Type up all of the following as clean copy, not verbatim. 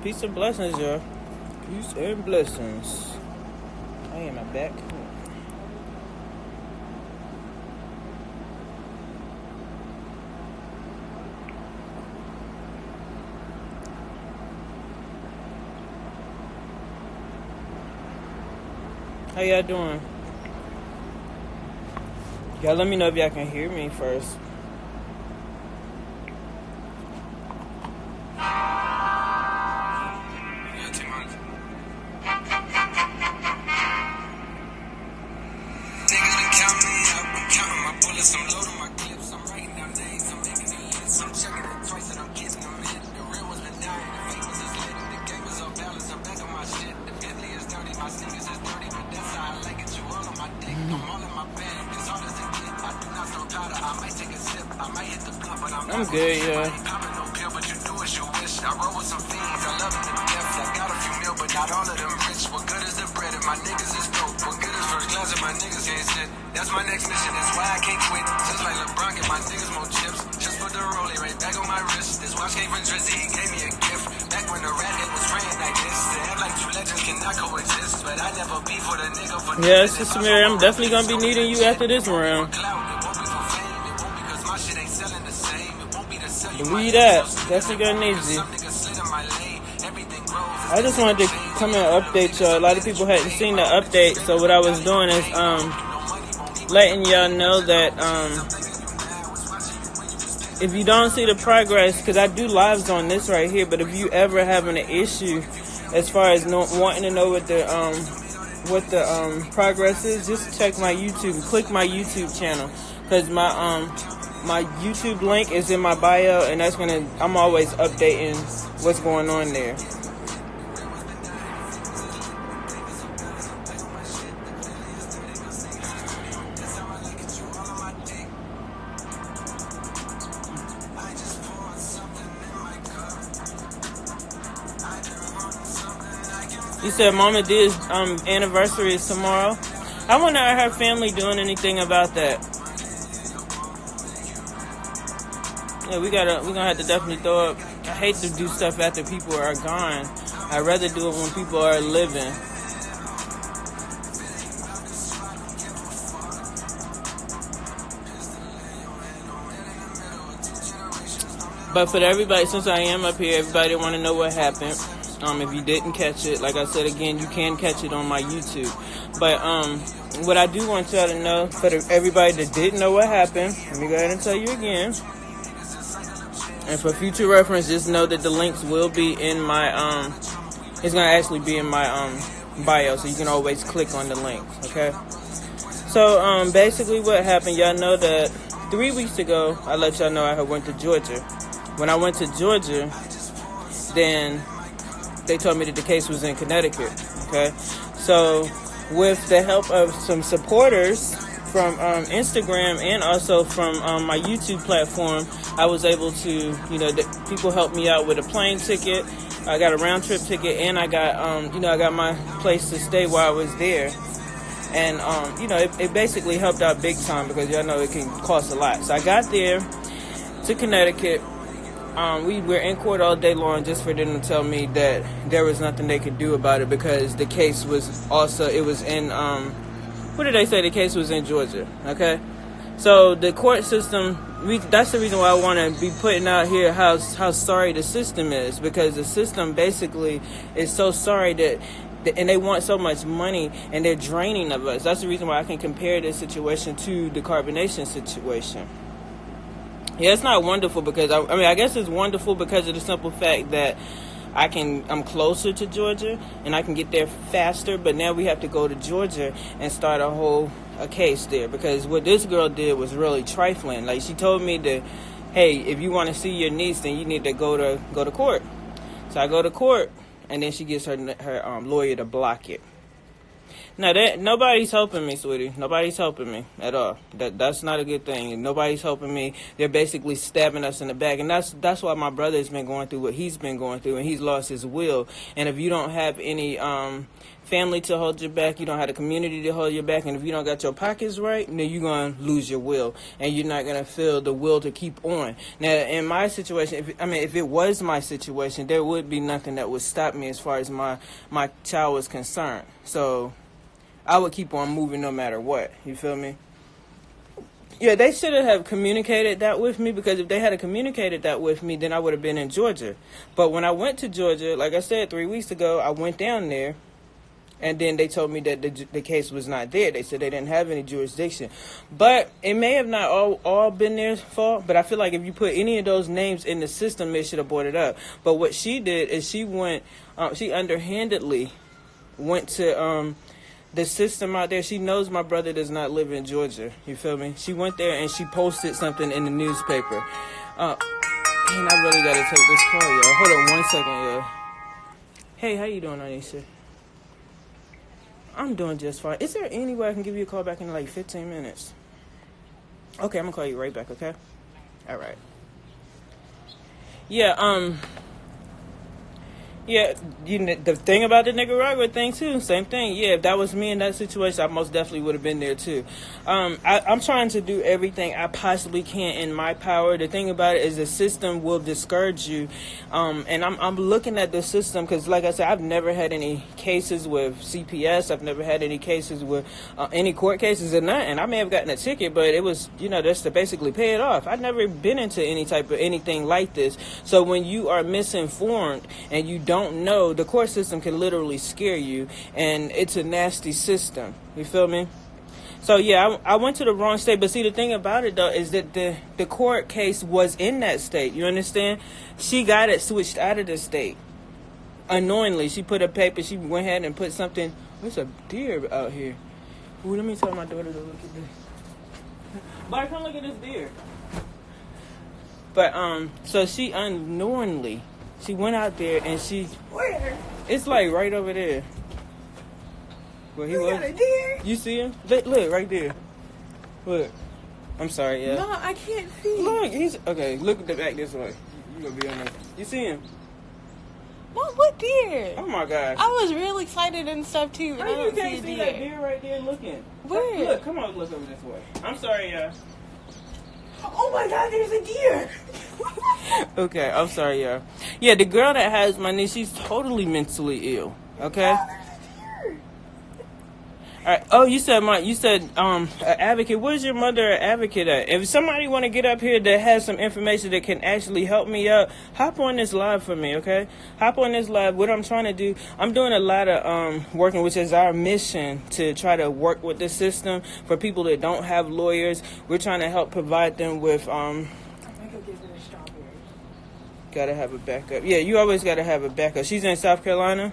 Peace and blessings, y'all. Peace and blessings. I am back. How y'all doing? Y'all let me know if y'all can hear me first. I'm good, yeah. That's my next mission, that's why I can't quit. Just like LeBron, get my niggas more chips. Just put the rollie right back on my wrist. This watch came from Drizzy, he gave me a gift. Back when the rat head was praying like this. They act like two legends cannot coexist. But I never be for the nigga for yeah, Sister Mary, I'm definitely gonna be needing you after this round. Believe that. Definitely gonna need you. I just wanted to come and update y'all. A lot of people hadn't seen the update, so what I was doing is letting y'all know that if you don't see the progress, because I do lives on this right here, but if you ever having an issue as far as wanting to know what the progress is, just check my YouTube, click my YouTube channel, because my YouTube link is in my bio, and I'm always updating what's going on there. You said Mama D's anniversary is tomorrow. I wonder are her family doing anything about that? Yeah, we're gonna have to definitely throw up. I hate to do stuff after people are gone. I'd rather do it when people are living. But for everybody, since I am up here, everybody want to know what happened. If you didn't catch it, like I said again, you can catch it on my YouTube. But what I do want y'all to know, for everybody that didn't know what happened, let me go ahead and tell you again. And for future reference, just know that the links will be in my it's gonna actually be in my bio, so you can always click on the links. Okay. So basically, what happened? Y'all know that 3 weeks ago, I let y'all know I had went to Georgia. When I went to Georgia, then they told me that the case was in Connecticut. Okay. So with the help of some supporters from Instagram and also from my YouTube platform, I was able to, people helped me out with a plane ticket. I got a round trip ticket, and I got, I got my place to stay while I was there. And, it basically helped out big time because y'all know it can cost a lot. So I got there to Connecticut. We were in court all day long just for them to tell me that there was nothing they could do about it because the case was it was in, what did they say? The case was in Georgia, okay? So the court system, that's the reason why I want to be putting out here how sorry the system is, because the system basically is so sorry that, and they want so much money and they're draining of us. That's the reason why I can compare this situation to the carbonation situation. Yeah, it's not wonderful because, I guess it's wonderful because of the simple fact that I'm closer to Georgia and I can get there faster, but now we have to go to Georgia and start a case there, because what this girl did was really trifling. Like, she told me that, hey, if you want to see your niece, then you need to go to court. So I go to court, and then she gets her lawyer to block it. No, nobody's helping me, sweetie. Nobody's helping me at all. That's not a good thing. Nobody's helping me. They're basically stabbing us in the back, and that's why my brother's been going through what he's been going through, and he's lost his will. And if you don't have any family to hold your back, you don't have a community to hold your back, and if you don't got your pockets right, then you're gonna lose your will, and you're not gonna feel the will to keep on. Now, in my situation, if it was my situation, there would be nothing that would stop me as far as my child was concerned. So I would keep on moving no matter what. You feel me? Yeah, they should have communicated that with me, because if they had communicated that with me, then I would have been in Georgia. But when I went to Georgia, like I said 3 weeks ago, I went down there, and then they told me that the case was not there. They said they didn't have any jurisdiction. But it may have not all been their fault, but I feel like if you put any of those names in the system, it should have brought it up. But what she did is she underhandedly went to the system out there. She knows my brother does not live in Georgia. You feel me? She went there and she posted something in the newspaper. Man, I really gotta take this call, y'all. Hold on 1 second, y'all. Hey, how you doing, Anisha? I'm doing just fine. Is there any way I can give you a call back in like 15 minutes? Okay, I'm gonna call you right back, okay? All right. Yeah, yeah, the thing about the Nicaragua thing, too, same thing. Yeah, if that was me in that situation, I most definitely would have been there, too. I'm trying to do everything I possibly can in my power. The thing about it is the system will discourage you. And I'm looking at the system because, like I said, I've never had any cases with CPS. I've never had any cases with any court cases or nothing. I may have gotten a ticket, but it was, just to basically pay it off. I've never been into any type of anything like this. So when you are misinformed and you don't know, the court system can literally scare you, and it's a nasty system. You feel me? So yeah, I went to the wrong state, but see, the thing about it though is that the court case was in that state. You understand? She got it switched out of the state unknowingly. She put a paper. She went ahead and put something. There's a deer out here. Ooh, let me tell my daughter to look at this. But come look at this deer. But so she unknowingly. She went out there and she... Where? It's like right over there. Where he was. Got a deer? You see him? Look, right there. Look. I'm sorry, yeah. No, I can't see. Look, he's... Okay, look at the back this way. You gonna be on there. You see him? Mom, what deer? Oh my gosh. I was real excited and stuff too, and I You don't can't see see a that deer. deer right there looking. Where? Look, come on, look over this way. I'm sorry, yeah. Oh my God, there's a deer. Okay, I'm sorry, yeah. Yeah, the girl that has my niece, she's totally mentally ill. Okay? Oh, there's a deer. All right. Oh, you said an advocate. Where's your mother an advocate at? If somebody want to get up here that has some information that can actually help me out, hop on this live for me, okay? Hop on this live. What I'm trying to do, I'm doing a lot of working, which is our mission, to try to work with the system for people that don't have lawyers. We're trying to help provide them with Gotta have a backup. Yeah, you always gotta have a backup. She's in South Carolina?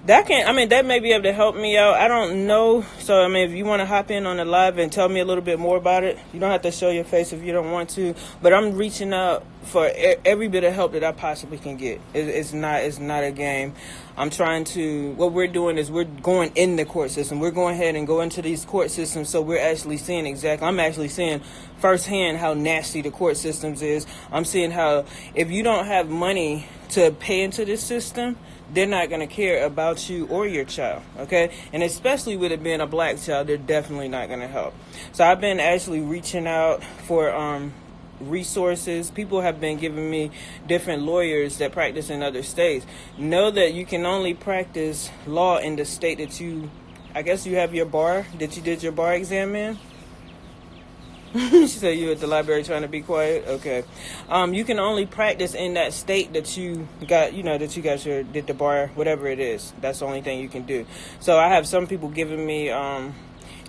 That may be able to help me out. I don't know. So, if you want to hop in on the live and tell me a little bit more about it, you don't have to show your face if you don't want to. But I'm reaching out for every bit of help that I possibly can get. It's not a game. I'm trying to, what we're doing is we're going in the court system. We're going ahead and go into these court systems, so we're actually seeing I'm actually seeing firsthand how nasty the court systems is. I'm seeing how if you don't have money to pay into this system, they're not going to care about you or your child, okay? And especially with it being a black child, they're definitely not going to help. So I've been actually reaching out for resources. People have been giving me different lawyers that practice in other states. Know that you can only practice law in the state that you have your bar, that you did your bar exam in. She said you at the library trying to be quiet. Okay. You can only practice in that state that you got, did the bar, whatever it is. That's the only thing you can do. So I have some people giving me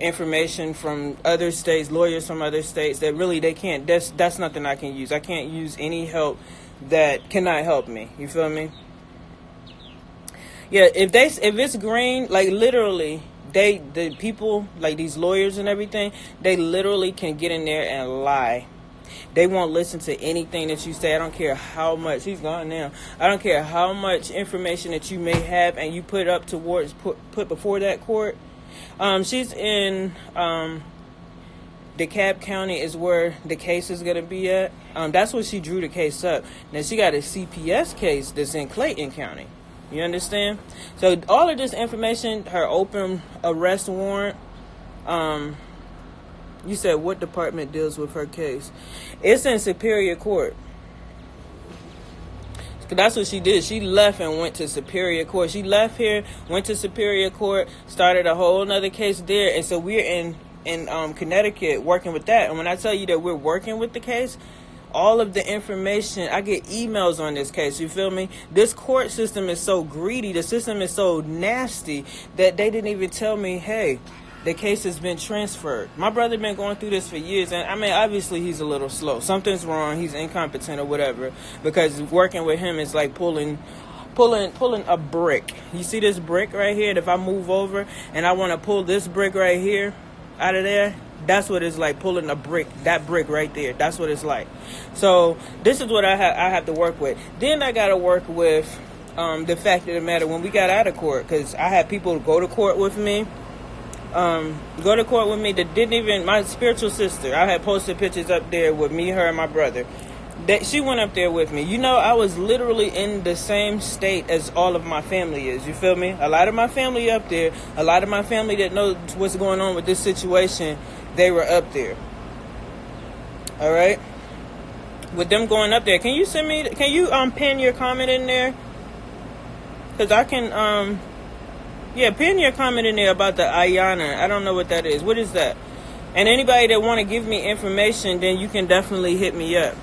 information from other states, lawyers from other states that really they can't. That's nothing I can use. I can't use any help that cannot help me. You feel me? Yeah. If it's green, like literally. The people, like these lawyers and everything, they literally can get in there and lie They won't listen to anything that you say. I don't care how much. He's gone now. I don't care how much information that you may have and you put up towards put before that court. She's in DeKalb County is where the case is going to be at. That's where she drew the case up. Now she got a CPS case that's in Clayton County. You understand? So all of this information, her open arrest warrant, you said what department deals with her case? It's in Superior Court. That's what she did. She left and went to Superior Court. She left here, went to Superior Court, started a whole nother case there. And so we're in Connecticut working with that. And when I tell you that we're working with the case, all of the information, I get emails on this case, you feel me? This court system is so greedy, the system is so nasty that they didn't even tell me, hey, the case has been transferred. My brother been going through this for years, and I mean, obviously he's a little slow. Something's wrong, he's incompetent or whatever, because working with him is like pulling a brick. You see this brick right here? And if I move over and I want to pull this brick right here out of there, that's what it's like, pulling a brick, that brick right there. That's what it's like. So this is what I have to work with. Then I got to work with the fact of the matter when we got out of court, because I had people go to court with me. That didn't even, my spiritual sister, I had posted pictures up there with me, her, and my brother. That she went up there with me. You know, I was literally in the same state as all of my family is. You feel me? A lot of my family up there, a lot of my family that knows what's going on with this situation, they were up there. All right? With them going up there, can you pin your comment in there? Because I can, pin your comment in there about the Ayana. I don't know what that is. What is that? And anybody that want to give me information, then you can definitely hit me up.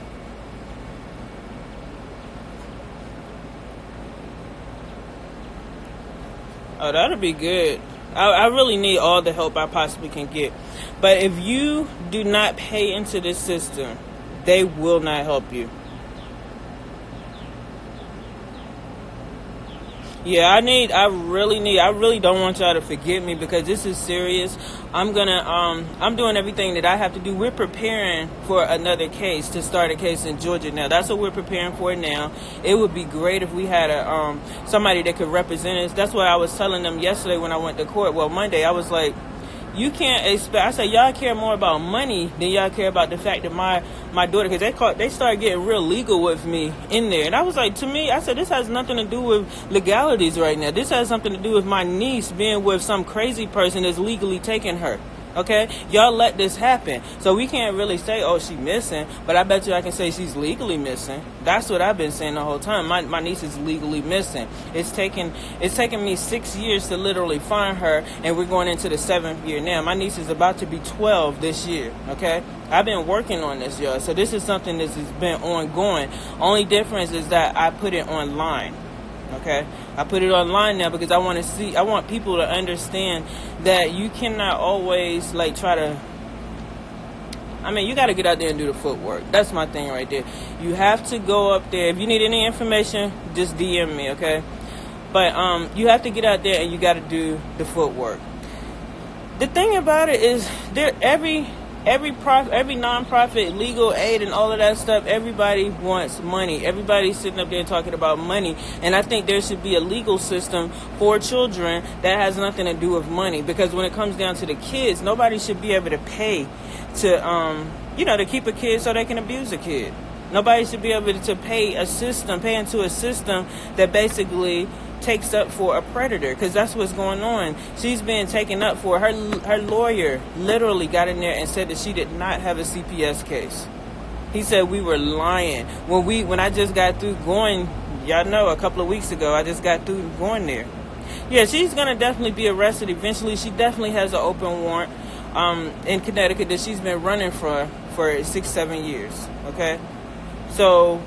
Oh, that'll be good. I really need all the help I possibly can get. But if you do not pay into this system, they will not help you. Yeah, I really don't want y'all to forget me, because this is serious. I'm doing everything that I have to do. We're preparing for another case, to start a case in Georgia now. That's what we're preparing for now. It would be great if we had somebody that could represent us. That's what I was telling them yesterday when I went to court. Well, Monday, I was like, you can't expect, I said, y'all care more about money than y'all care about the fact that my daughter, because they started getting real legal with me in there. And I was like, to me, I said, this has nothing to do with legalities right now. This has something to do with my niece being with some crazy person that's legally taking her. Okay? Y'all let this happen. So we can't really say, oh, she's missing. But I bet you I can say she's legally missing. That's what I've been saying the whole time. My niece is legally missing. It's taken me 6 years to literally find her. And we're going into the 7th year now. My niece is about to be 12 this year. Okay? I've been working on this, y'all. So this is something that has been ongoing. Only difference is that I put it online. Okay, I put it online now because I want people to understand that you cannot always you got to get out there and do the footwork. That's my thing right there. You have to go up there. If you need any information, just DM me, okay? But you have to get out there and you got to do the footwork. The thing about it is, every nonprofit, legal aid, and all of that stuff, everybody wants money. Everybody's sitting up there talking about money. And I think there should be a legal system for children that has nothing to do with money. Because when it comes down to the kids, nobody should be able to pay to keep a kid so they can abuse a kid. Nobody should be able to pay into a system that basically takes up for a predator, because that's what's going on. She's being taken up for. Her lawyer literally got in there and said that she did not have a CPS case. He said we were lying. When I just got through going, y'all know, a couple of weeks ago, I just got through going there. Yeah, she's going to definitely be arrested eventually. She definitely has an open warrant in Connecticut that she's been running for 6-7 years. Okay? So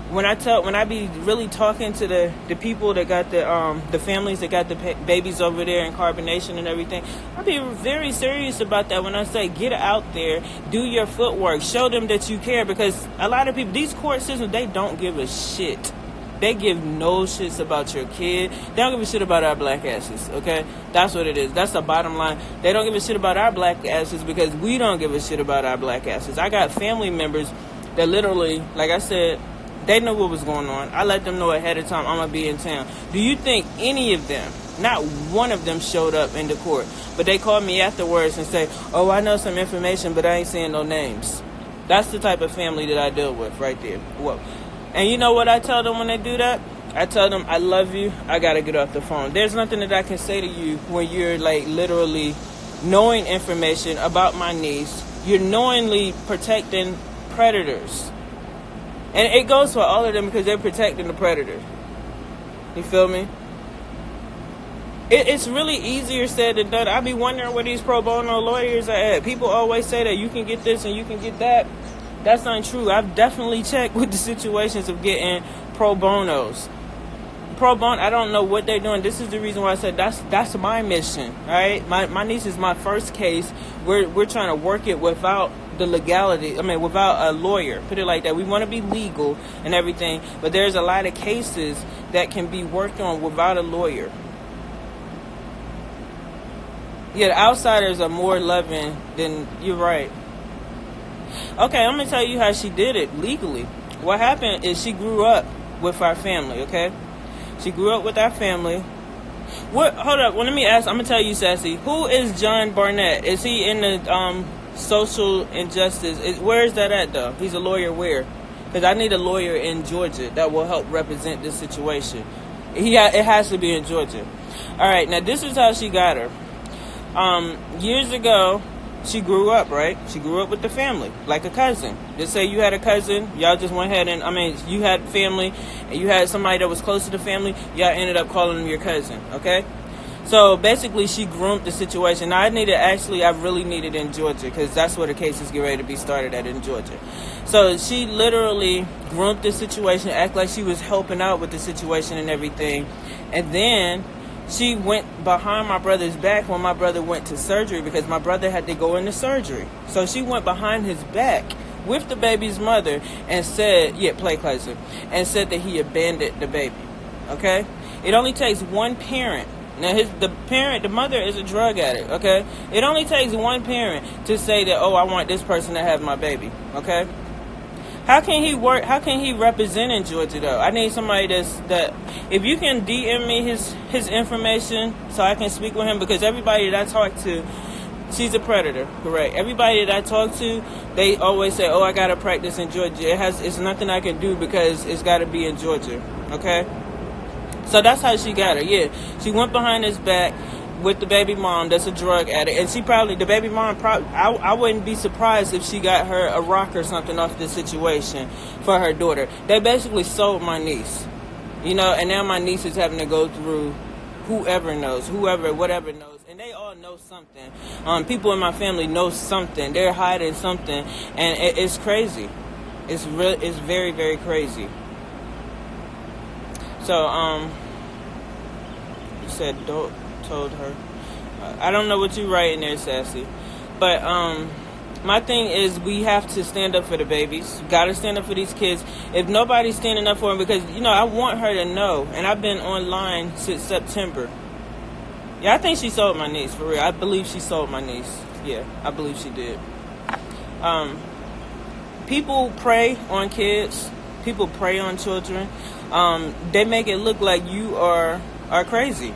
when I be really talking to the people that got the families that got the babies over there in carbonation and everything, I be very serious about that when I say get out there, do your footwork, show them that you care, because a lot of people, these court systems, they don't give a shit. They give no shits about your kid. They don't give a shit about our black asses, okay? That's what it is. That's the bottom line. They don't give a shit about our black asses because we don't give a shit about our black asses. I got family members that literally, like I said, they knew what was going on. I let them know ahead of time I'm going to be in town. Do you think any of them, not one of them showed up in the court, but they called me afterwards and say, oh, I know some information, but I ain't saying no names. That's the type of family that I deal with right there. Whoa. And you know what I tell them when they do that? I tell them, I love you. I got to get off the phone. There's nothing that I can say to you when you're like literally knowing information about my niece. You're knowingly protecting predators. And it goes for all of them because they're protecting the predator. You feel me? It's really easier said than done. I be wondering where these pro bono lawyers are at. People always say that you can get this and you can get that. That's untrue. I've definitely checked with the situations of getting pro bonos. Pro bono, I don't know what they're doing. This is the reason why I said that's my mission. All right, my niece is my first case. We're trying to work it without the legality. I mean, without a lawyer. Put it like that. We want to be legal and everything, but there's a lot of cases that can be worked on without a lawyer. Yeah, the outsiders are more loving than you're right. Okay, I'm gonna tell you how she did it legally. What happened is she grew up with our family. Okay. She grew up with our family. What? Hold up. Well, let me ask. I'm gonna tell you, Sassy. Who is John Barnett? Is he in the social injustice? Where is that at, though? He's a lawyer where? Because I need a lawyer in Georgia that will help represent this situation. It has to be in Georgia. All right. Now this is how she got her. Years ago, she grew up, right? She grew up with the family, like a cousin. Just say you had a cousin, y'all just went ahead and, you had family, and you had somebody that was close to the family, y'all ended up calling them your cousin, okay? So, basically, she groomed the situation. Now, I really needed in Georgia, because that's where the cases get ready to be started at, in Georgia. So, she literally groomed the situation, act like she was helping out with the situation and everything, and then she went behind my brother's back when my brother went to surgery because my brother had to go into surgery. So she went behind his back with the baby's mother and said, play closer, and said that he abandoned the baby. Okay? It only takes one parent. Now, the mother is a drug addict. Okay? It only takes one parent to say that, oh, I want this person to have my baby. Okay? How can he work? How can he represent in Georgia, though? I need somebody that if you can DM me his information so I can speak with him, because everybody that I talk to, she's a predator, correct? Everybody that I talk to, they always say, oh, I got to practice in Georgia. It's nothing I can do because it's got to be in Georgia, okay? So that's how she got her, yeah. She went behind his back with the baby mom that's a drug addict, and the baby mom I wouldn't be surprised if she got her a rock or something off this situation for her daughter. They basically sold my niece, and now my niece is having to go through whatever knows, and they all know something. People in my family know something. They're hiding something, and it's crazy. It's very, very crazy. So you said told her. I don't know what you write in there, Sassy. But my thing is we have to stand up for the babies. Gotta stand up for these kids. If nobody's standing up for them, because, I want her to know. And I've been online since September. Yeah, I think she sold my niece, for real. I believe she sold my niece. Yeah, I believe she did. People prey on kids. People prey on children. They make it look like you are crazy.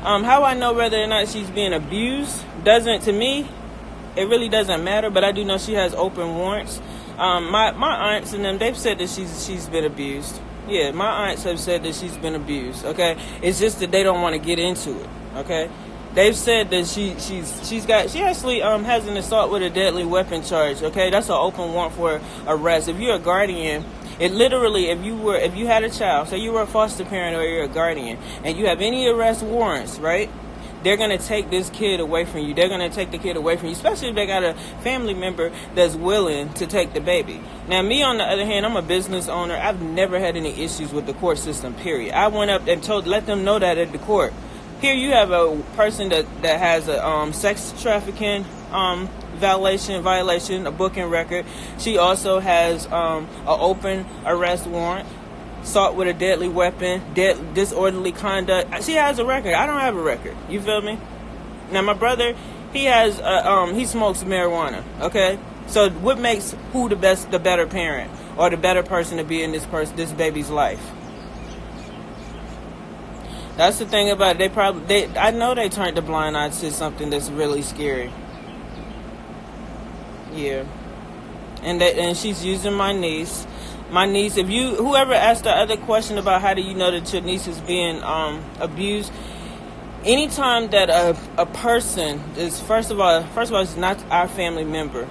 How I know whether or not she's being abused to me, it really doesn't matter, but I do know she has open warrants. My aunts and them, they've said that she's been abused. Yeah, my aunts have said that she's been abused, okay? It's just that they don't want to get into it, okay? They've said that she actually has an assault with a deadly weapon charge, okay? That's an open warrant for arrest. If you're a guardian, it literally, if you had a child, say you were a foster parent or you're a guardian, and you have any arrest warrants, right? They're going to take this kid away from you. They're going to take the kid away from you, especially if they got a family member that's willing to take the baby. Now, me, on the other hand, I'm a business owner. I've never had any issues with the court system, period. I went up and let them know that at the court. Here you have a person that has a sex trafficking violation, a booking record. She also has an open arrest warrant, assault with a deadly weapon, disorderly conduct. She has a record. I don't have a record. You feel me? Now, my brother, he smokes marijuana, okay? So what makes who the better parent or the better person to be in this baby's life? That's the thing about it. I know they turned the blind eye to something that's really scary. Yeah. And she's using my niece. My niece, whoever asked the other question about how do you know that your niece is being abused, anytime that a person is, first of all, it's not our family member,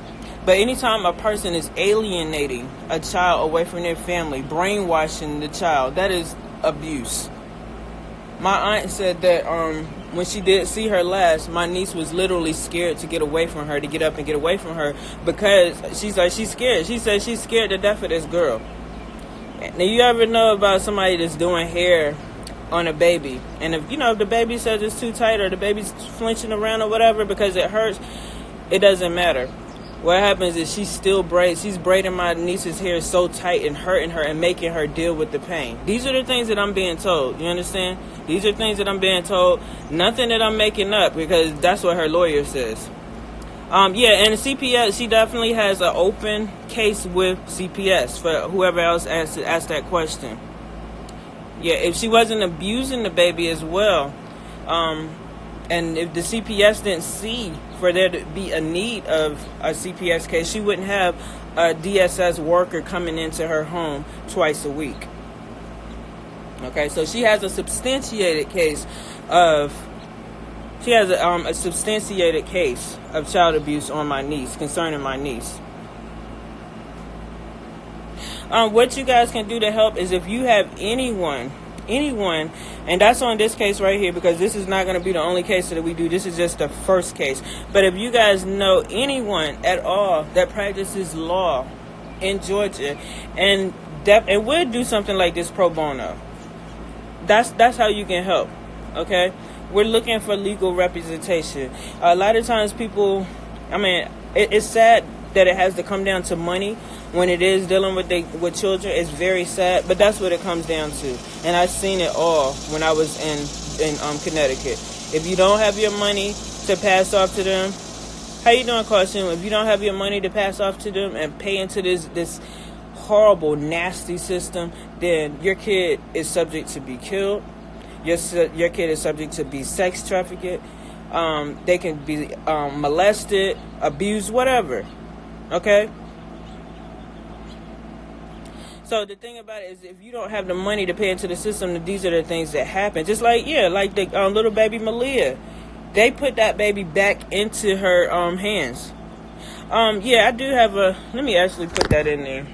but anytime a person is alienating a child away from their family, brainwashing the child, that is abuse. My aunt said that when she did see her last, my niece was literally scared to get away from her, to get up and get away from her, because she's scared. She said she's scared to death of this girl. Now, you ever know about somebody that's doing hair on a baby, and if the baby says it's too tight or the baby's flinching around or whatever because it hurts, it doesn't matter. What happens is she's braiding my niece's hair so tight and hurting her and making her deal with the pain. These are the things that I'm being told. You understand? These are things that I'm being told. Nothing that I'm making up, because that's what her lawyer says. And CPS, she definitely has an open case with CPS for whoever else asked that question. Yeah, if she wasn't abusing the baby as well, and if the CPS didn't see for there to be a need of a CPS case, she wouldn't have a DSS worker coming into her home twice a week. Okay, so she has a substantiated case of child abuse on my niece, concerning my niece. What you guys can do to help is, if you have anyone, and that's on this case right here, because this is not going to be the only case that we do. This is just the first case. But if you guys know anyone at all that practices law in Georgia, and we'll do something like this pro bono, that's how you can help. Okay, we're looking for legal representation. A lot of times people, it's sad that it has to come down to money when it is dealing with children. It's very sad, but that's what it comes down to. And I've seen it all when I was in Connecticut. If you don't have your money to pass off to them, how you doing, Carson? If you don't have your money to pass off to them and pay into this horrible, nasty system, then your kid is subject to be killed. Your kid is subject to be sex trafficked. They can be molested, abused, whatever. Okay? So the thing about it is, if you don't have the money to pay into the system, these are the things that happen. Just like the little baby Malia. They put that baby back into her hands. I do have let me actually put that in there.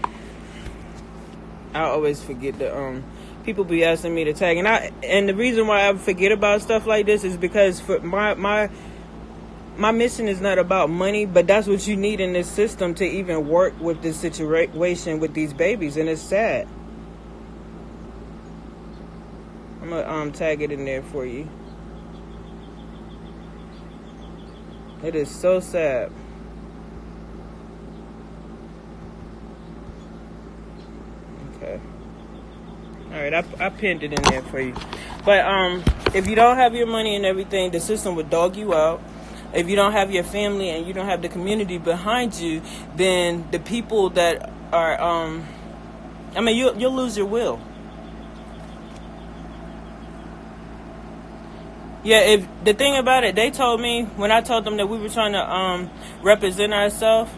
I always forget people be asking me to tag, and the reason why I forget about stuff like this is because for my mission is not about money, but that's what you need in this system to even work with this situation with these babies, and it's sad. I'm gonna tag it in there for you. It is so sad. Okay. Alright, I pinned it in there for you. But if you don't have your money and everything, the system would dog you out. If you don't have your family and you don't have the community behind you, then the people that are you'll lose your will. Yeah, if the thing about it, they told me when I told them that we were trying to represent ourselves,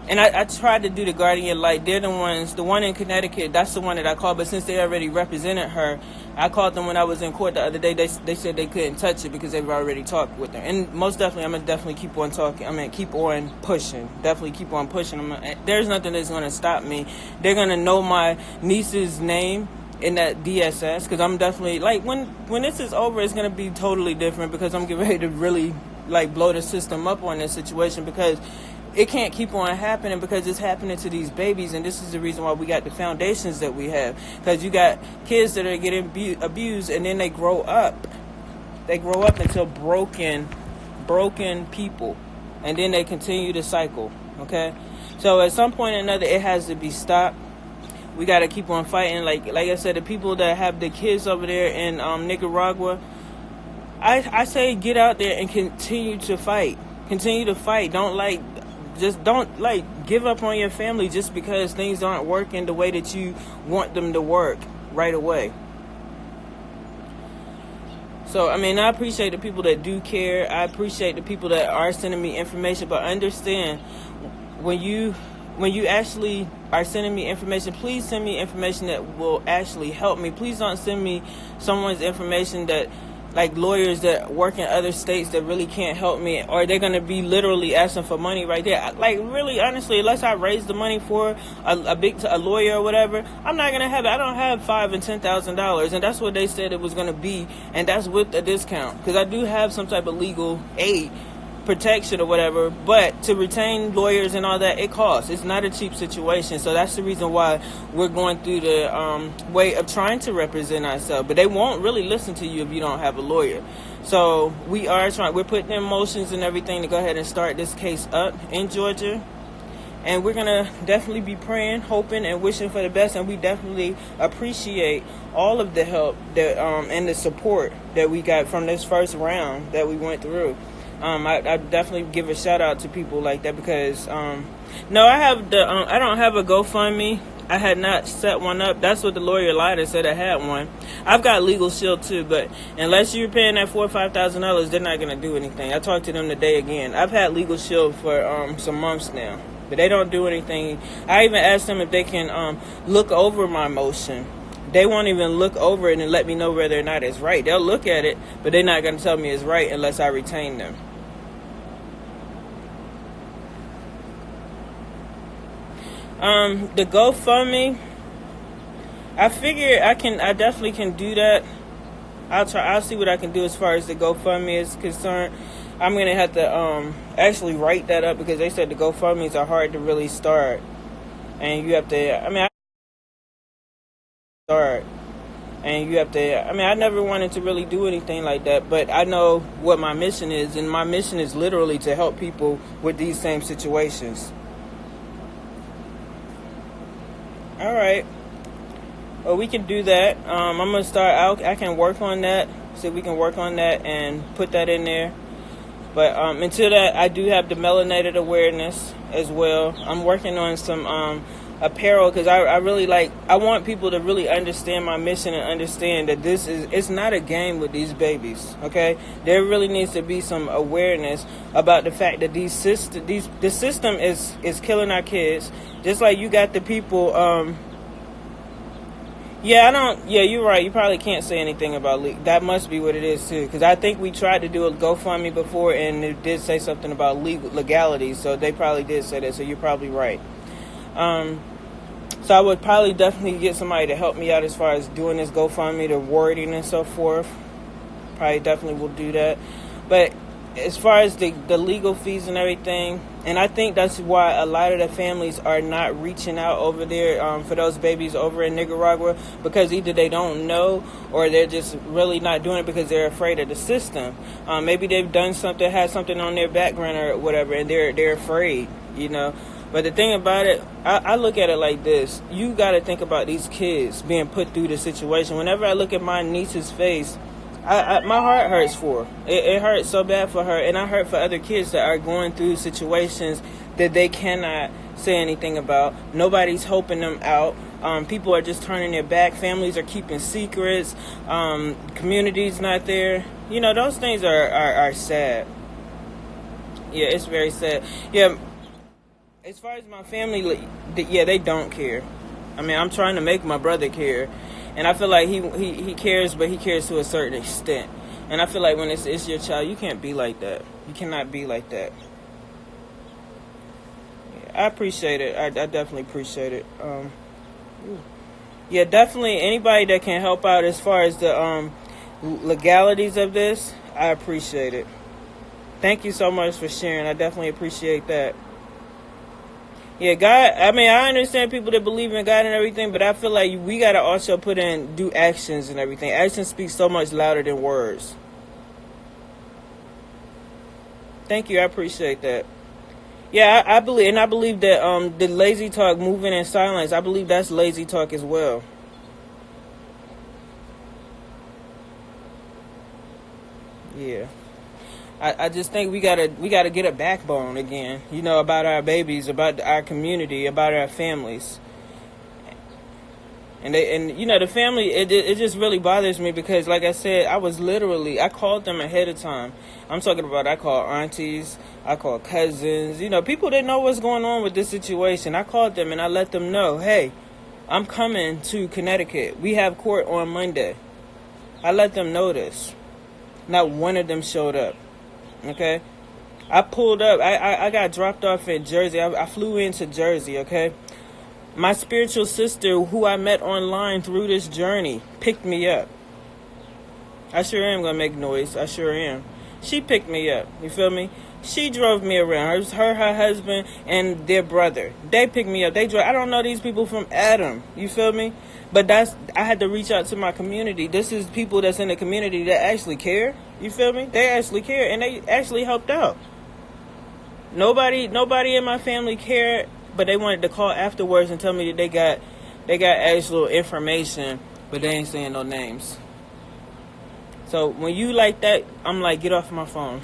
and I tried to do the guardian like they're the ones. The one in Connecticut, that's the one that I called. But since they already represented her, I called them when I was in court the other day. They said they couldn't touch it because they've already talked with her. And most definitely, I'm gonna definitely keep on talking. Keep on pushing. Definitely keep on pushing. There's nothing that's gonna stop me. They're gonna know my niece's name in that DSS, because I'm definitely when this is over, it's gonna be totally different, because I'm getting ready to really blow the system up on this situation, because it can't keep on happening, because it's happening to these babies. And this is the reason why we got the foundations that we have, because you got kids that are getting abused, and then they grow up into broken people, and then they continue to cycle. Okay, so at some point or another, it has to be stopped. We got to keep on fighting. Like I said, the people that have the kids over there in Nicaragua, I say get out there and continue to fight. Continue to fight. Don't just don't like give up on your family just because things aren't working the way that you want them to work right away. So, I mean, I appreciate the people that do care. I appreciate the people that are sending me information. But understand, when you actually are sending me information, please send me information that will actually help me. Please don't send me someone's information that, like lawyers that work in other states that really can't help me, or they're going to be literally asking for money right there. Like, really, honestly, unless I raise the money for a lawyer or whatever, I'm not going to have it. I don't have $5,000 and $10,000, and that's what they said it was going to be, and that's with a discount, because I do have some type of legal aid protection or whatever, but to retain lawyers and all that, it costs. It's not a cheap situation. So that's the reason why we're going through the way of trying to represent ourselves. But they won't really listen to you if you don't have a lawyer. So we're putting in motions and everything to go ahead and start this case up in Georgia. And we're going to definitely be praying, hoping, and wishing for the best. And we definitely appreciate all of the help that and the support that we got from this first round that we went through. I definitely give a shout out to people like that, because no, I don't have a GoFundMe. I had not set one up. That's what the lawyer lied and said I had one. I've got Legal Shield too, but unless you're paying that $4,000 or $5,000, they're not going to do anything. I talked to them today again. I've had Legal Shield for some months now, but they don't do anything. I even asked them if they can look over my motion. They won't even look over it and let me know whether or not it's right. They'll look at it, but they're not going to tell me it's right unless I retain them. The GoFundMe, I figure I definitely can do that. I'll see what I can do as far as the GoFundMe is concerned. I'm going to have to actually write that up, because they said the GoFundMes are hard to really start. And you have to, I never wanted to really do anything like that, but I know what my mission is, and my mission is literally to help people with these same situations. All right. Well, we can do that. I'm going to start out. I can work on that. So we can work on that and put that in there. But until that, I do have the melanated awareness as well. I'm working on some apparel, because I really I want people to really understand my mission and understand that it's not a game with these babies, okay? There really needs to be some awareness about the fact that the system is killing our kids. Just like you got the people, you're right. You probably can't say anything about that. Must be what it is too, because I think we tried to do a GoFundMe before, and it did say something about legality, so they probably did say that, so you're probably right. So I would probably definitely get somebody to help me out as far as doing this GoFundMe, the wording and so forth. Probably definitely will do that. But as far as the legal fees and everything, and I think that's why a lot of the families are not reaching out over there for those babies over in Nicaragua, because either they don't know or they're just really not doing it because they're afraid of the system. Maybe they've done something, had something on their background or whatever, and they're afraid, you know. But the thing about it, I look at it like this. You got to think about these kids being put through the situation. Whenever I look at my niece's face, my heart hurts for her. It hurts so bad for her. And I hurt for other kids that are going through situations that they cannot say anything about. Nobody's helping them out. People are just turning their back. Families are keeping secrets. Community's not there. You know, those things are sad. Yeah, it's very sad. Yeah. As far as my family, they don't care. I mean, I'm trying to make my brother care. And I feel like he cares, but he cares to a certain extent. And I feel like when it's your child, you can't be like that. You cannot be like that. Yeah, I appreciate it. I definitely appreciate it. Yeah, definitely anybody that can help out as far as the legalities of this, I appreciate it. Thank you so much for sharing. I definitely appreciate that. Yeah, God, I mean, I understand people that believe in God and everything, but I feel like we got to also do actions and everything. Actions speak so much louder than words. Thank you. I appreciate that. Yeah, I believe that the lazy talk, moving in silence, I believe that's lazy talk as well. Yeah. I just think we gotta get a backbone again, you know, about our babies, about our community, about our families. And you know, the family, it just really bothers me because, like I said, I called them ahead of time. I'm talking about, I called aunties, I called cousins, you know, people that know what's going on with this situation. I called them and I let them know, hey, I'm coming to Connecticut. We have court on Monday. I let them know this. Not one of them showed up. Okay? I pulled up. I got dropped off in Jersey. I flew into Jersey, okay? My spiritual sister, who I met online through this journey, picked me up. I sure am going to make noise. I sure am. She picked me up. You feel me? She drove me around. Her husband, and their brother. They picked me up. They drove. I don't know these people from Adam. You feel me? But I had to reach out to my community. This is people that's in the community that actually care. You feel me? They actually care, and they actually helped out. Nobody in my family cared, but they wanted to call afterwards and tell me that they got actual information, but they ain't saying no names. So when you like that, I'm like, get off my phone.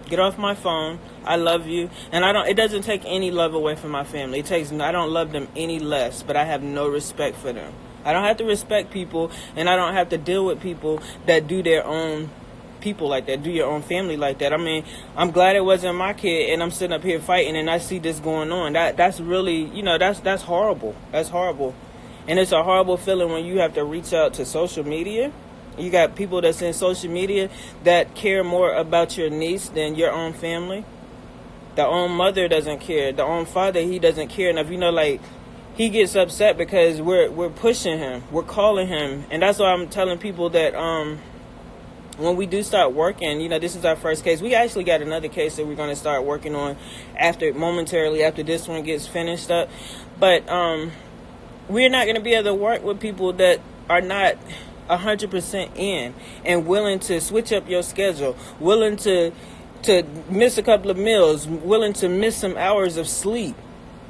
Get off my phone. I love you, and it doesn't take any love away from my family. I don't love them any less, but I have no respect for them. I don't have to respect people, and I don't have to deal with people that do their own people like that, do your own family like that. I mean, I'm glad it wasn't my kid, and I'm sitting up here fighting, and I see this going on. That's really, you know, that's horrible. That's horrible, and it's a horrible feeling when you have to reach out to social media. You got people that's in social media that care more about your niece than your own family. The own mother doesn't care. The own father, he doesn't care enough. You know, like, he gets upset because we're pushing him. We're calling him. And that's why I'm telling people that when we do start working, you know, this is our first case. We actually got another case that we're going to start working on momentarily after this one gets finished up. But we're not going to be able to work with people that are not 100% in and willing to switch up your schedule, willing to miss a couple of meals, willing to miss some hours of sleep,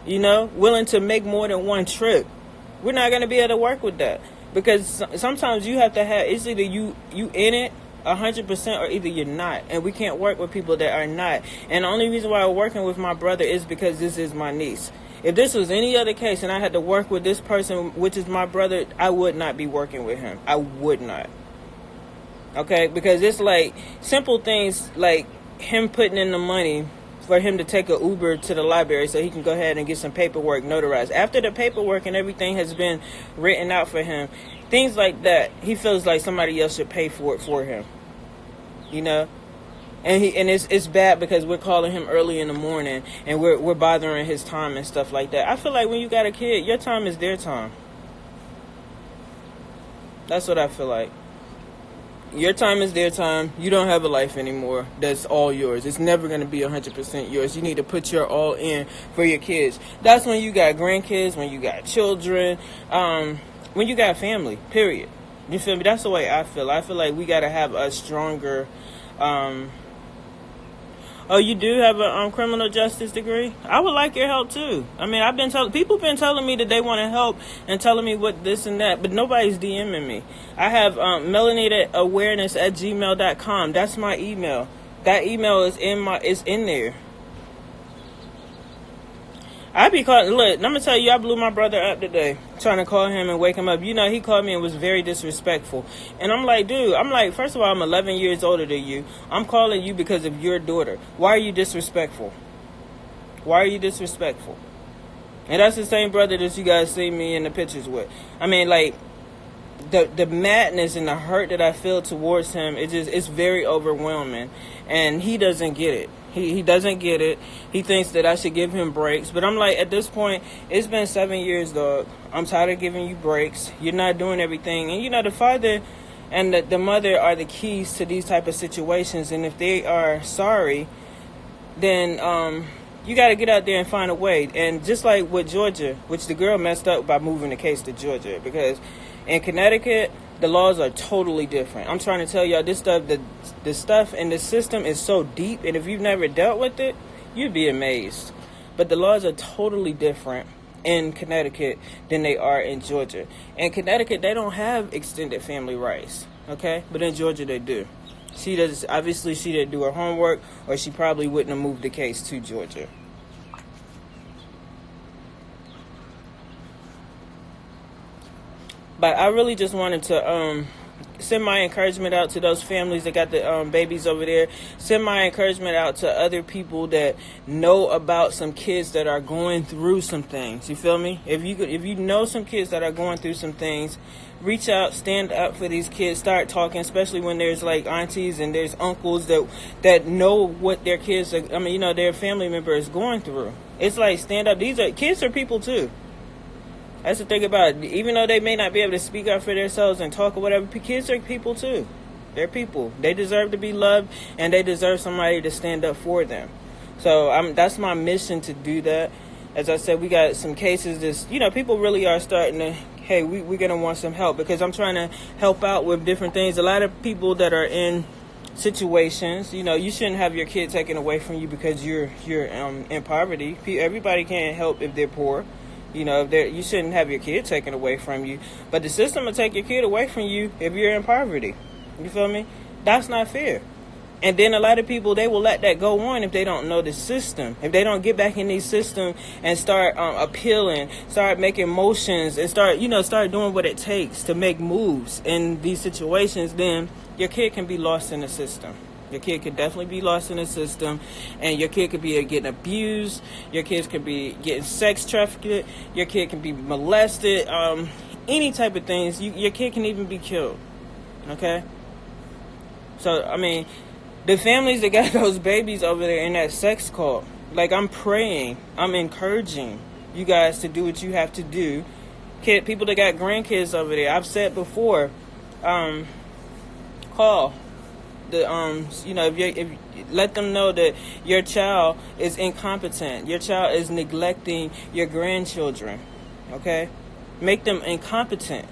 you know, willing to make more than one trip. We're not going to be able to work with that because sometimes you have to have, it's either you in it 100% or either you're not, and we can't work with people that are not. And the only reason why I'm working with my brother is because this is my niece. If this was any other case and I had to work with this person, which is my brother, I would not be working with him. I would not. Okay? Because it's like simple things like him putting in the money for him to take an Uber to the library so he can go ahead and get some paperwork notarized. After the paperwork and everything has been written out for him, things like that, he feels like somebody else should pay for it for him. You know? And it's bad because we're calling him early in the morning and we're bothering his time and stuff like that. I feel like when you got a kid, your time is their time. That's what I feel like. Your time is their time. You don't have a life anymore. That's all yours. It's never going to be 100% yours. You need to put your all in for your kids. That's when you got grandkids, when you got children, when you got family, period. You feel me? That's the way I feel. I feel like we got to have a stronger... Oh, you do have a criminal justice degree? I would like your help too. I mean, people been telling me that they want to help and telling me what this and that, but nobody's DMing me. I have melaninawareness@gmail.com. That's my email. That email is in there. I be calling. Look, I'm gonna tell you, I blew my brother up today trying to call him and wake him up. You know, he called me and was very disrespectful. And I'm like, dude, first of all, I'm 11 years older than you. I'm calling you because of your daughter. Why are you disrespectful? Why are you disrespectful? And that's the same brother that you guys see me in the pictures with. I mean, like, the madness and the hurt that I feel towards him, it's very overwhelming. And he doesn't get it. He doesn't get it. He thinks that I should give him breaks. But I'm like, at this point, it's been 7 years, dog. I'm tired of giving you breaks. You're not doing everything. And, you know, the father and the mother are the keys to these type of situations. And if they are sorry, then you got to get out there and find a way. And just like with Georgia, which the girl messed up by moving the case to Georgia. Because in Connecticut, the laws are totally different. I'm trying to tell y'all, this stuff, the stuff in the system is so deep, and if you've never dealt with it, you'd be amazed. But the laws are totally different in Connecticut than they are in Georgia. In Connecticut, they don't have extended family rights, okay? But in Georgia, they do. She didn't do her homework, or she probably wouldn't have moved the case to Georgia. But I really just wanted to send my encouragement out to those families that got the babies over there. Send my encouragement out to other people that know about some kids that are going through some things. You feel me? If you know some kids that are going through some things, reach out, stand up for these kids, start talking, especially when there's like aunties and there's uncles that know what their kids are, their family member is going through. It's like, stand up. Kids are people too. That's the thing about it. Even though they may not be able to speak up for themselves and talk or whatever, kids are people too. They're people. They deserve to be loved, and they deserve somebody to stand up for them. So that's my mission, to do that. As I said, we got some cases that, people really are starting to, hey, we're going to want some help, because I'm trying to help out with different things. A lot of people that are in situations, you shouldn't have your kid taken away from you because you're in poverty. Everybody can't help if they're poor. You shouldn't have your kid taken away from you. But the system will take your kid away from you if you're in poverty. You feel me? That's not fair. And then a lot of people, they will let that go on if they don't know the system. If they don't get back in these system and start appealing, start making motions, and start doing what it takes to make moves in these situations, then your kid can be lost in the system. Your kid could definitely be lost in the system, and your kid could be getting abused. Your kids could be getting sex trafficked. Your kid can be molested. Any type of things. Your kid can even be killed. Okay? So, the families that got those babies over there in that sex cult, like, I'm praying, I'm encouraging you guys to do what you have to do. People that got grandkids over there, I've said before, call. If you let them know that your child is incompetent, your child is neglecting your grandchildren, okay? Make them incompetent.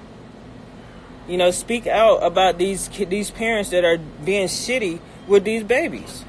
Speak out about these parents that are being shitty with these babies.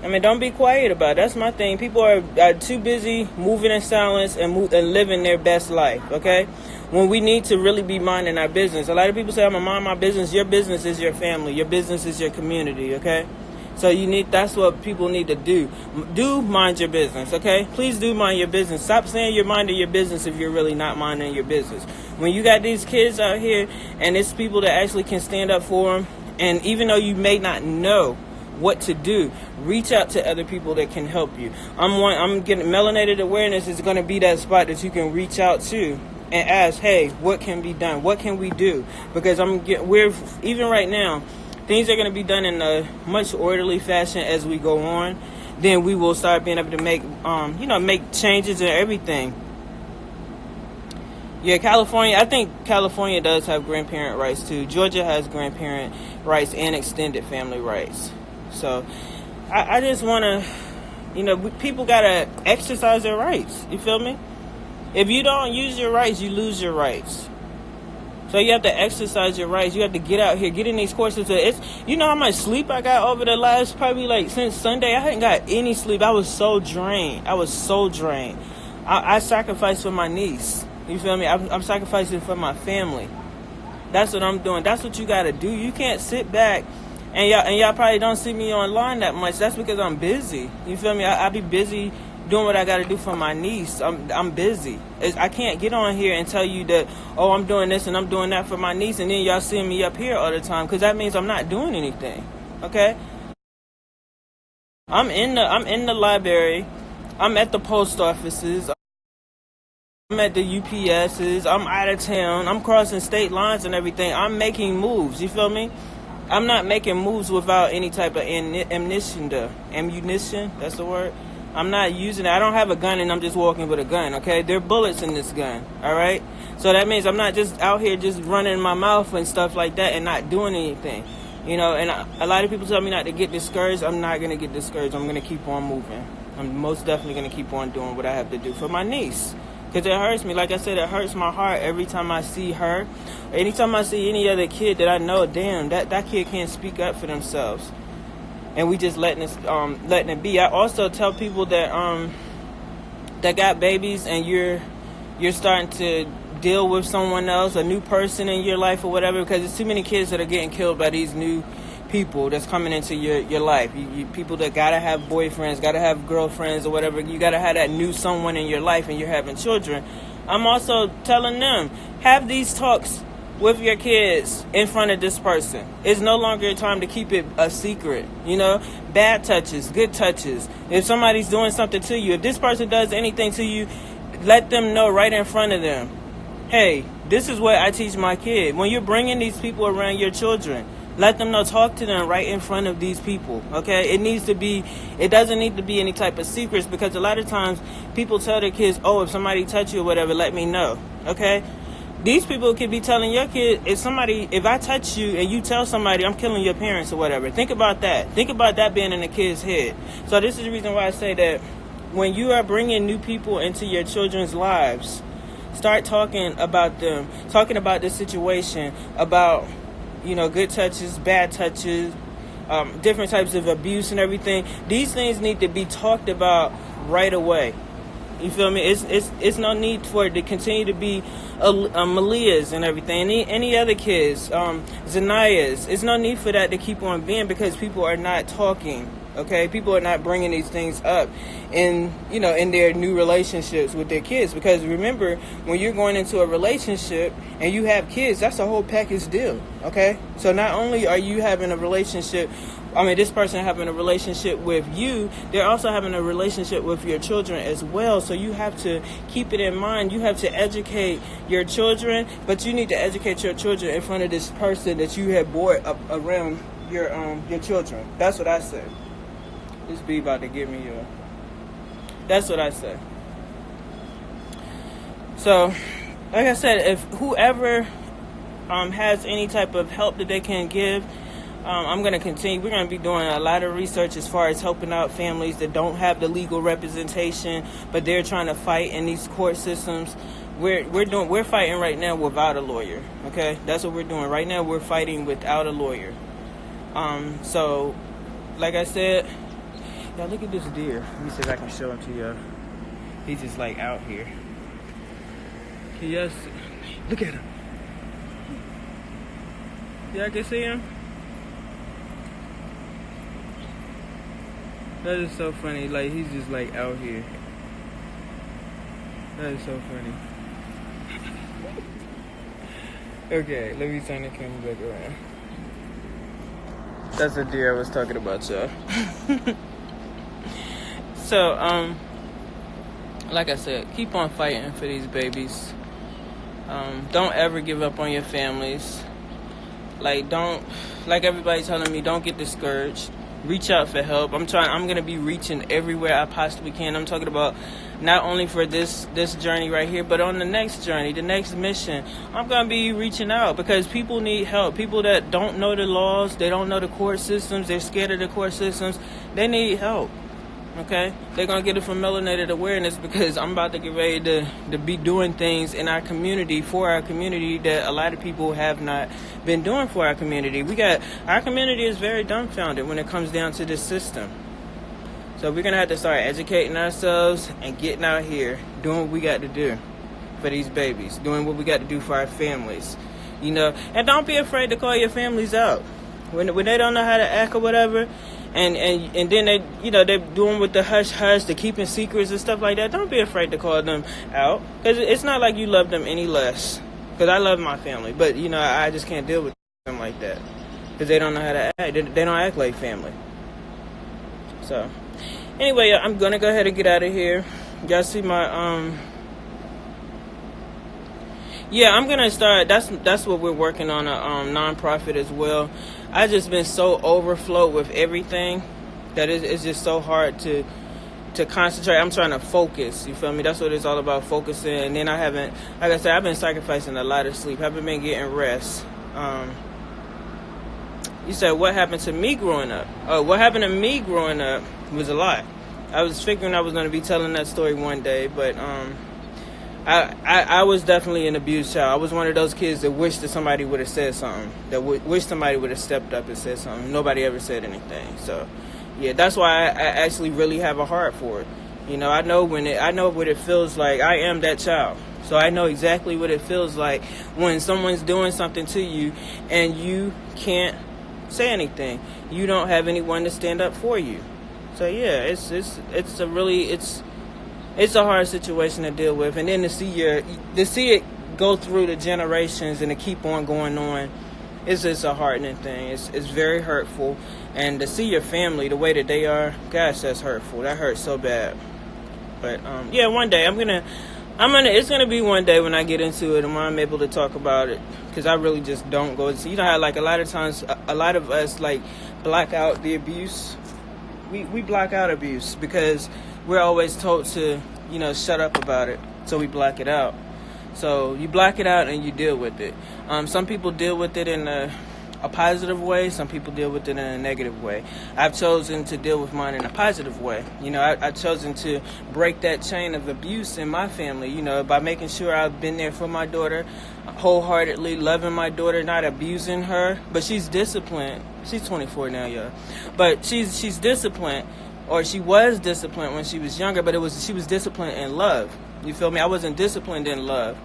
Don't be quiet about it. That's my thing. People are too busy moving in silence and living their best life, okay? When we need to really be minding our business. A lot of people say, I'm going to mind my business. Your business is your family. Your business is your community, okay? So that's what people need to do. Do mind your business, okay? Please do mind your business. Stop saying you're minding your business if you're really not minding your business. When you got these kids out here, and it's people that actually can stand up for them, and even though you may not know what to do, reach out to other people that can help you. I'm getting Melanated Awareness is going to be that spot that you can reach out to and ask, hey, what can be done? What can we do? Because we're even right now, things are going to be done in a much orderly fashion as we go on. Then we will start being able to make changes and everything. Yeah, California, I think California does have grandparent rights too. Georgia has grandparent rights and extended family rights. So I just want to, people got to exercise their rights. You feel me? If you don't use your rights, you lose your rights. So you have to exercise your rights. You have to get out here, get in these courses. How much sleep I got over the last, probably since Sunday? I hadn't got any sleep. I was so drained. I sacrificed for my niece. You feel me? I'm sacrificing for my family. That's what I'm doing. That's what you got to do. You can't sit back. And y'all probably don't see me online that much. That's because I'm busy. You feel me? I be busy doing what I got to do for my niece. I'm busy. I can't get on here and tell you that, oh, I'm doing this and I'm doing that for my niece, and then y'all see me up here all the time, because that means I'm not doing anything. Okay? I'm in the library. I'm at the post offices. I'm at the UPSs. I'm out of town. I'm crossing state lines and everything. I'm making moves. You feel me? I'm not making moves without any type of ammunition. That's the word. I'm not using it. I don't have a gun and I'm just walking with a gun, okay? There are bullets in this gun, all right? So that means I'm not just out here just running my mouth and stuff like that and not doing anything. And a lot of people tell me not to get discouraged. I'm not going to get discouraged. I'm going to keep on moving. I'm most definitely going to keep on doing what I have to do for my niece. Because it hurts me. Like I said, it hurts my heart every time I see her. Anytime I see any other kid that I know, damn, that kid can't speak up for themselves. And we just letting it be. I also tell people that that got babies and you're you're starting to deal with someone else, a new person in your life or whatever, because there's too many kids that are getting killed by these new people that's coming into your life. You people that gotta have boyfriends, gotta have girlfriends or whatever. You gotta have that new someone in your life, and you're having children. I'm also telling them, have these talks with your kids in front of this person. It's no longer a time to keep it a secret. You know, bad touches, good touches. If somebody's doing something to you, if this person does anything to you, let them know right in front of them. Hey, this is what I teach my kid. When you're bringing these people around your children, let them know, talk to them right in front of these people, okay? It doesn't need to be any type of secrets, because a lot of times people tell their kids, oh, if somebody touch you or whatever, let me know, okay? These people could be telling your kid, if I touch you and you tell somebody, I'm killing your parents or whatever. Think about that. Think about that being in the kid's head. So this is the reason why I say that when you are bringing new people into your children's lives, start talking about them, talking about the situation, about, you know, good touches, bad touches, different types of abuse and everything. These things need to be talked about right away. You feel me? It's no need for it to continue to be Malias and everything. Any other kids, Zanayas. It's no need for that to keep on being, because people are not talking. Okay, people are not bringing these things up in their new relationships with their kids. Because remember, when you're going into a relationship and you have kids, that's a whole package deal. Okay, so not only are you having a relationship, this person having a relationship with you, they're also having a relationship with your children as well. So you have to keep it in mind. You have to educate your children, but you need to educate your children in front of this person that you have brought up around your children. That's what I say. This bee about to give me your... That's what I say. So, like I said, if whoever has any type of help that they can give, I'm going to continue. We're going to be doing a lot of research as far as helping out families that don't have the legal representation, but they're trying to fight in these court systems. We're fighting right now without a lawyer. Okay, that's what we're doing right now. We're fighting without a lawyer. So, like I said, y'all look at this deer. Let me see if I can show him to y'all. He's just like out here. Can y'all see? Look at him. Y'all can see him? That is so funny. Like, he's just like out here. That is so funny. Okay, let me turn the camera back around. That's the deer I was talking about, y'all. So, like I said, keep on fighting for these babies. Don't ever give up on your families. Like everybody telling me, don't get discouraged. Reach out for help. I'm going to be reaching everywhere I possibly can. I'm talking about not only for this journey right here, but on the next journey, the next mission. I'm going to be reaching out because people need help. People that don't know the laws, they don't know the court systems, they're scared of the court systems, they need help. Okay? They're going to get it from Melanated Awareness, because I'm about to get ready to be doing things in our community, for our community, that a lot of people have not been doing for our community. Our community is very dumbfounded when it comes down to this system. So we're going to have to start educating ourselves and getting out here, doing what we got to do for these babies, doing what we got to do for our families. You know, and don't be afraid to call your families out. When they don't know how to act or whatever, and then they're doing with the hush-hush, the keeping secrets and stuff like that, don't be afraid to call them out. Because it's not like you love them any less. Because I love my family, but, I just can't deal with them like that. Because they don't know how to act. They don't act like family. So, anyway, I'm going to go ahead and get out of here. Y'all see my, yeah, I'm going to start, that's what we're working on, a non-profit as well. I just been so overflowed with everything that it's just so hard to concentrate. I'm trying to focus, you feel me? That's what it's all about, focusing. And then like I said, I've been sacrificing a lot of sleep. I haven't been getting rest. You said, what happened to me growing up? Oh, what happened to me growing up was a lot. I was figuring I was going to be telling that story one day, but I was definitely an abused child. I was one of those kids that wished that somebody would have said something, that wish somebody would have stepped up and said something. Nobody ever said anything. So, yeah, that's why I actually really have a heart for it. I know what it feels like. I am that child. So I know exactly what it feels like when someone's doing something to you and you can't say anything. You don't have anyone to stand up for you. So yeah, it's a hard situation to deal with, and then to see it go through the generations and to keep on going on, it's just a hardening thing. It's very hurtful, and to see your family the way that they are, gosh, that's hurtful. That hurts so bad. But yeah, one day it's gonna be one day when I get into it and when I'm able to talk about it, because I really just don't go. You know how like a lot of times a lot of us like block out the abuse. We block out abuse because we're always told to, shut up about it. So we block it out. So you block it out and you deal with it. Some people deal with it in a positive way. Some people deal with it in a negative way. I've chosen to deal with mine in a positive way. I've chosen to break that chain of abuse in my family, by making sure I've been there for my daughter, wholeheartedly loving my daughter, not abusing her. But she's disciplined. She's 24 now, y'all. But she's disciplined, or she was disciplined when she was younger, but she was disciplined in love. You feel me? I wasn't disciplined in love.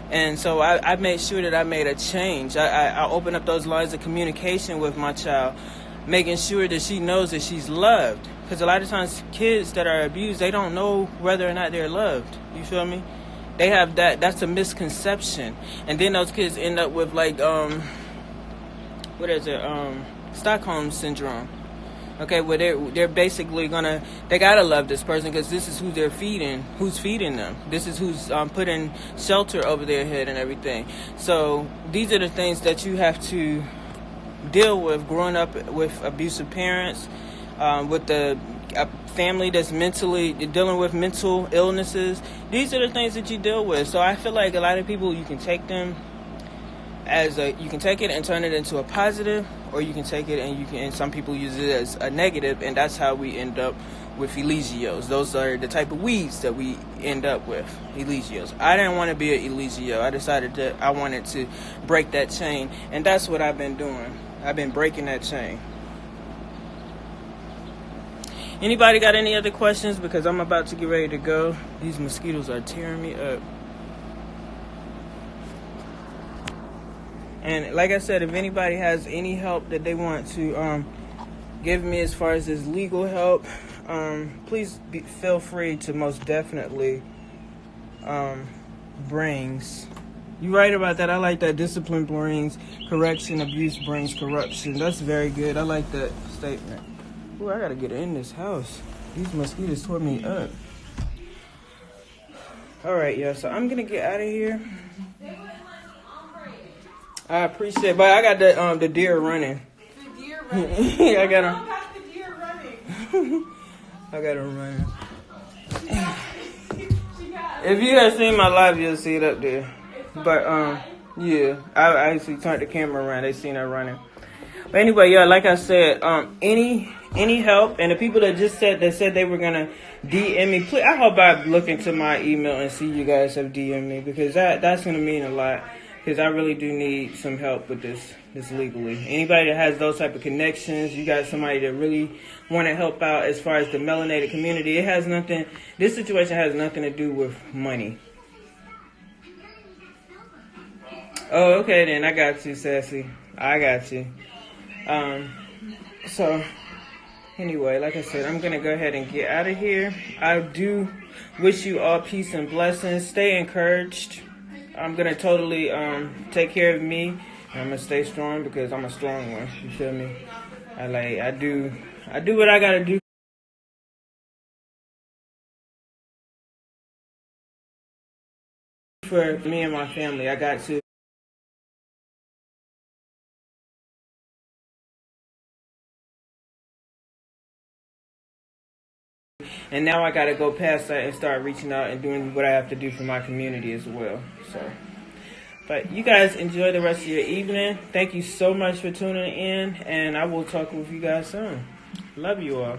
And so I made sure that I made a change. I opened up those lines of communication with my child, making sure that she knows that she's loved. Because a lot of times kids that are abused, they don't know whether or not they're loved. You feel me? They have that's a misconception. And then those kids end up with like, Stockholm syndrome. Okay, well they're basically they gotta love this person because this is who they're feeding, who's feeding them. This is who's putting shelter over their head and everything. So these are the things that you have to deal with growing up with abusive parents, with a family that's dealing with mental illnesses. These are the things that you deal with. So I feel like a lot of people, you can take them you can take it and turn it into a positive, or you can take it and some people use it as a negative, and that's how we end up with Eligios. Those are the type of weeds that we end up with, Eligios. I didn't want to be an Eligio. I decided that I wanted to break that chain, and that's what I've been doing. I've been breaking that chain. Anybody got any other questions? Because I'm about to get ready to go. These mosquitoes are tearing me up. And like I said, if anybody has any help that they want to give me as far as this legal help, please feel free to most definitely brings. You're right about that. I like that. Discipline brings correction. Abuse brings corruption. That's very good. I like that statement. Ooh, I gotta get in this house. These mosquitoes tore me up. All right, yeah. So I'm gonna get out of here. I appreciate it, but I got the deer running. The deer running? Yeah, I got him. I got the deer running. I got him running. If you have seen my live, you'll see it up there. But yeah, I actually turned the camera around. They seen her running. But anyway, yeah, like I said, any help, and the people that said they were gonna DM me, please, I hope I look into my email and see you guys have DM me, because that's gonna mean a lot. Because I really do need some help with this legally. Anybody that has those type of connections, you got somebody that really want to help out as far as the melanated community. This situation has nothing to do with money. Oh, okay then. I got you, Sassy. I got you. So, anyway, like I said, I'm going to go ahead and get out of here. I do wish you all peace and blessings. Stay encouraged. I'm going to totally take care of me. And I'm going to stay strong because I'm a strong one. You feel me? I do what I got to do for me and my family. I got to. And now I got to go past that and start reaching out and doing what I have to do for my community as well. So, but you guys enjoy the rest of your evening. Thank you so much for tuning in, and I will talk with you guys soon. Love you all.